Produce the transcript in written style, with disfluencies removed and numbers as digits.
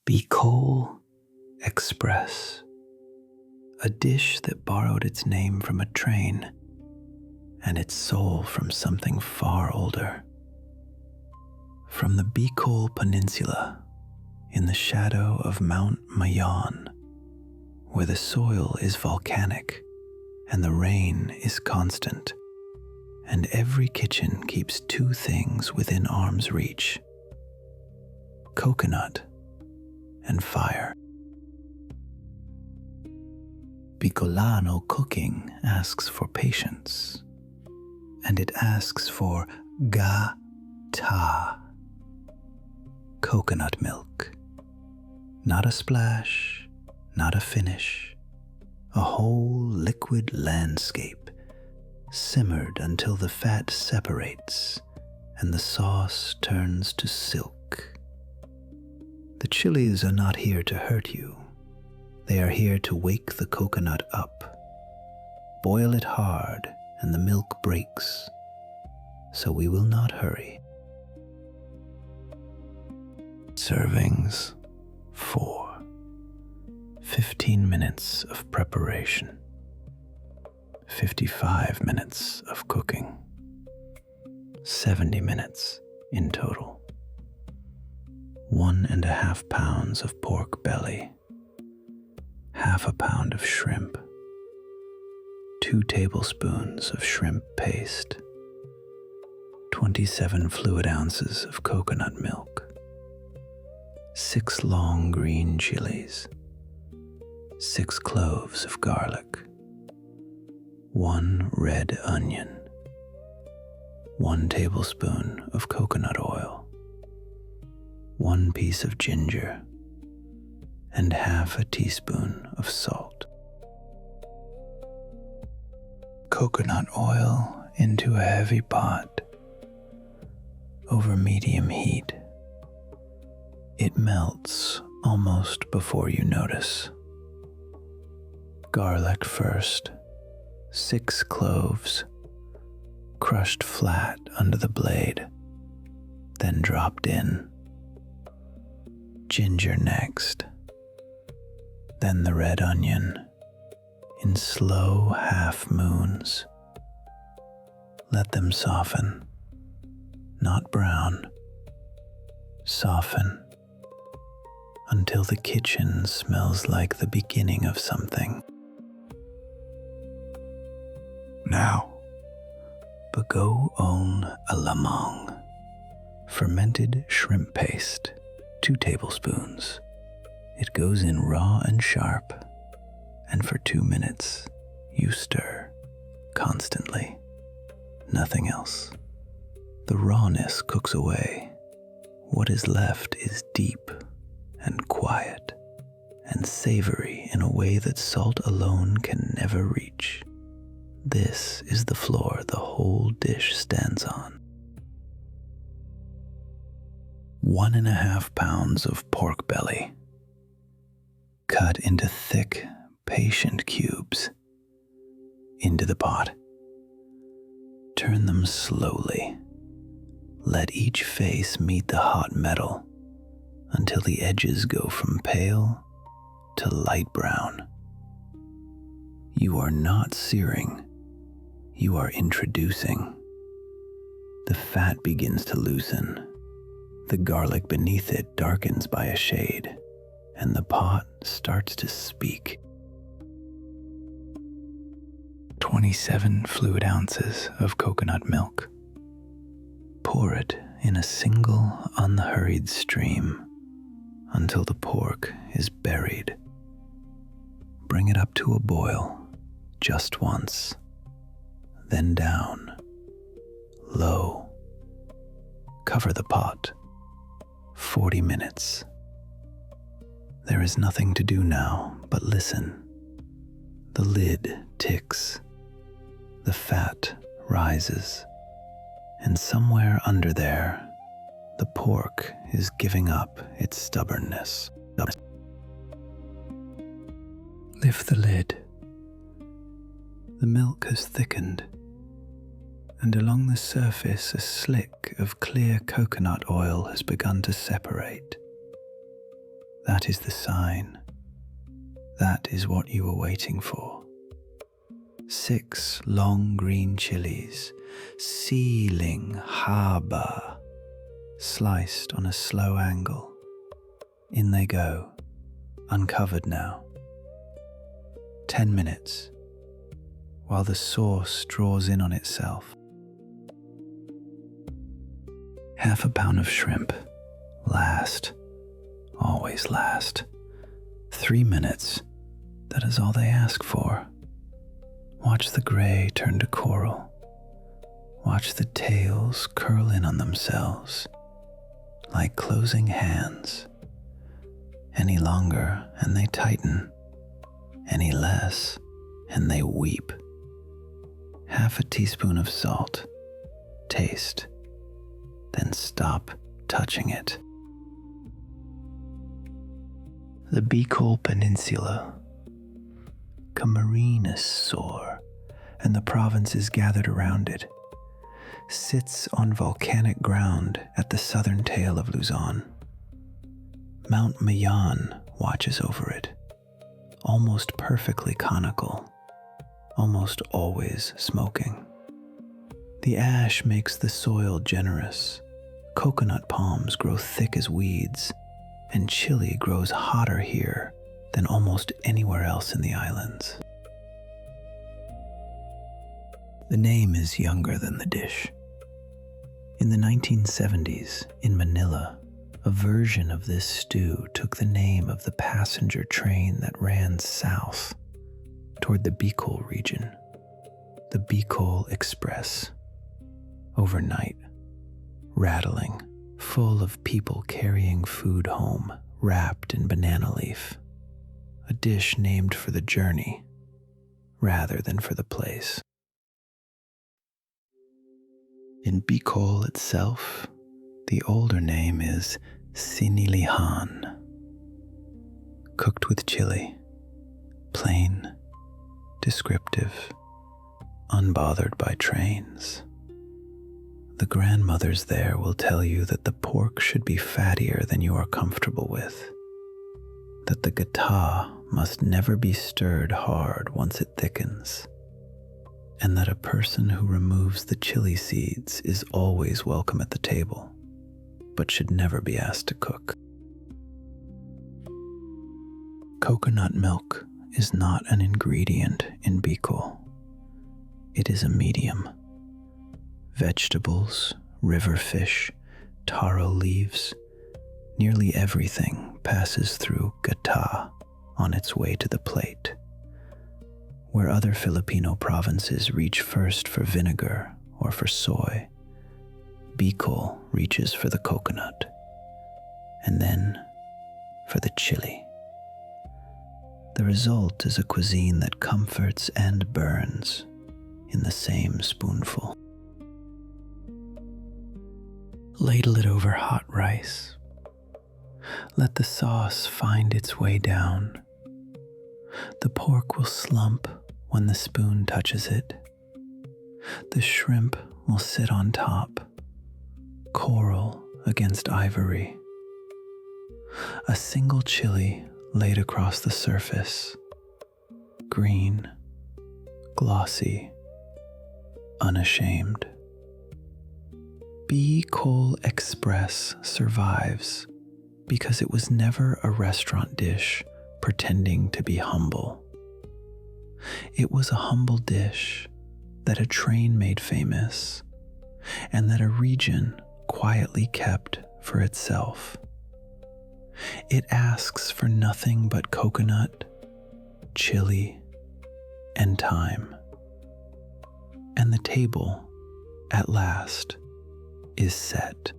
Bicol Express, a dish that borrowed its name from a train and its soul from something far older. From the Bicol Peninsula, in the shadow of Mount Mayon, where the soil is volcanic and the rain is constant, and every kitchen keeps two things within arm's reach: coconut and fire. Bicolano cooking asks for patience, and it asks for gata, coconut milk. Not a splash, not a finish, a whole liquid landscape, simmered until the fat separates and the sauce turns to silk. The chilies are not here to hurt you. They are here to wake the coconut up. Boil it hard and the milk breaks, so we will not hurry. Servings 4. 15 minutes of preparation. 55 minutes of cooking. 70 minutes in total. 1.5 pounds of pork belly. Half a pound of shrimp. 2 tablespoons of shrimp paste. 27 fluid ounces of coconut milk. 6 long green chilies. 6 cloves of garlic. 1 red onion. 1 tablespoon of coconut oil. 1 piece of ginger, and half a teaspoon of salt. Coconut oil into a heavy pot over medium heat. It melts almost before you notice. Garlic first, 6 cloves, crushed flat under the blade, then dropped in. Ginger next, then the red onion, in slow half moons. Let them soften, not brown. Soften until the kitchen smells like the beginning of something. Now, BEE-kohl a la mangue, fermented shrimp paste, 2 tablespoons. It goes in raw and sharp, and for 2 minutes you stir constantly. Nothing else. The rawness cooks away. What is left is deep and quiet and savory in a way that salt alone can never reach. This is the floor the whole dish stands on. 1.5 pounds of pork belly, cut into thick, patient cubes, into the pot. Turn them slowly. Let each face meet the hot metal until the edges go from pale to light brown. You are not searing, you are introducing. The fat begins to loosen. The garlic beneath it darkens by a shade, and the pot starts to speak. 27 fluid ounces of coconut milk. Pour it in a single unhurried stream until the pork is buried. Bring it up to a boil just once, then down, low. Cover the pot. 40 minutes. There is nothing to do now but listen. The lid ticks. The fat rises. And somewhere under there, the pork is giving up its stubbornness. Lift the lid. The milk has thickened, and along the surface a slick of clear coconut oil has begun to separate. That is the sign. That is what you were waiting for. 6 long green chilies, sealing haba, sliced on a slow angle. In they go, uncovered now. 10 minutes, while the sauce draws in on itself. Half a pound of shrimp, last, always last. 3 minutes, that is all they ask for. Watch the gray turn to coral. Watch the tails curl in on themselves, like closing hands. Any longer and they tighten, any less and they weep. Half a teaspoon of salt, taste, then stop touching it. The BEE-kohl Peninsula, Camarines Sur, and the provinces gathered around it, sits on volcanic ground at the southern tail of Luzon. Mount Mayon watches over it, almost perfectly conical, almost always smoking. The ash makes the soil generous. Coconut palms grow thick as weeds, and chili grows hotter here than almost anywhere else in the islands. The name is younger than the dish. In the 1970s, in Manila, a version of this stew took the name of the passenger train that ran south toward the Bicol region, the Bicol Express. Overnight, rattling, full of people carrying food home, wrapped in banana leaf. A dish named for the journey, rather than for the place. In Bicol itself, the older name is sinilihan, cooked with chili, plain, descriptive, unbothered by trains. The grandmothers there will tell you that the pork should be fattier than you are comfortable with, that the gata must never be stirred hard once it thickens, and that a person who removes the chili seeds is always welcome at the table, but should never be asked to cook. Coconut milk is not an ingredient in Bicol. It is a medium. Vegetables, river fish, taro leaves, nearly everything passes through gata on its way to the plate. Where other Filipino provinces reach first for vinegar or for soy, Bicol reaches for the coconut, and then for the chili. The result is a cuisine that comforts and burns in the same spoonful. Ladle it over hot rice. Let the sauce find its way down. The pork will slump when the spoon touches it. The shrimp will sit on top, coral against ivory. A single chili laid across the surface, green, glossy, unashamed. Bicol Express survives because it was never a restaurant dish pretending to be humble. It was a humble dish that a train made famous and that a region quietly kept for itself. It asks for nothing but coconut, chili, and time. And the table, at last, is set.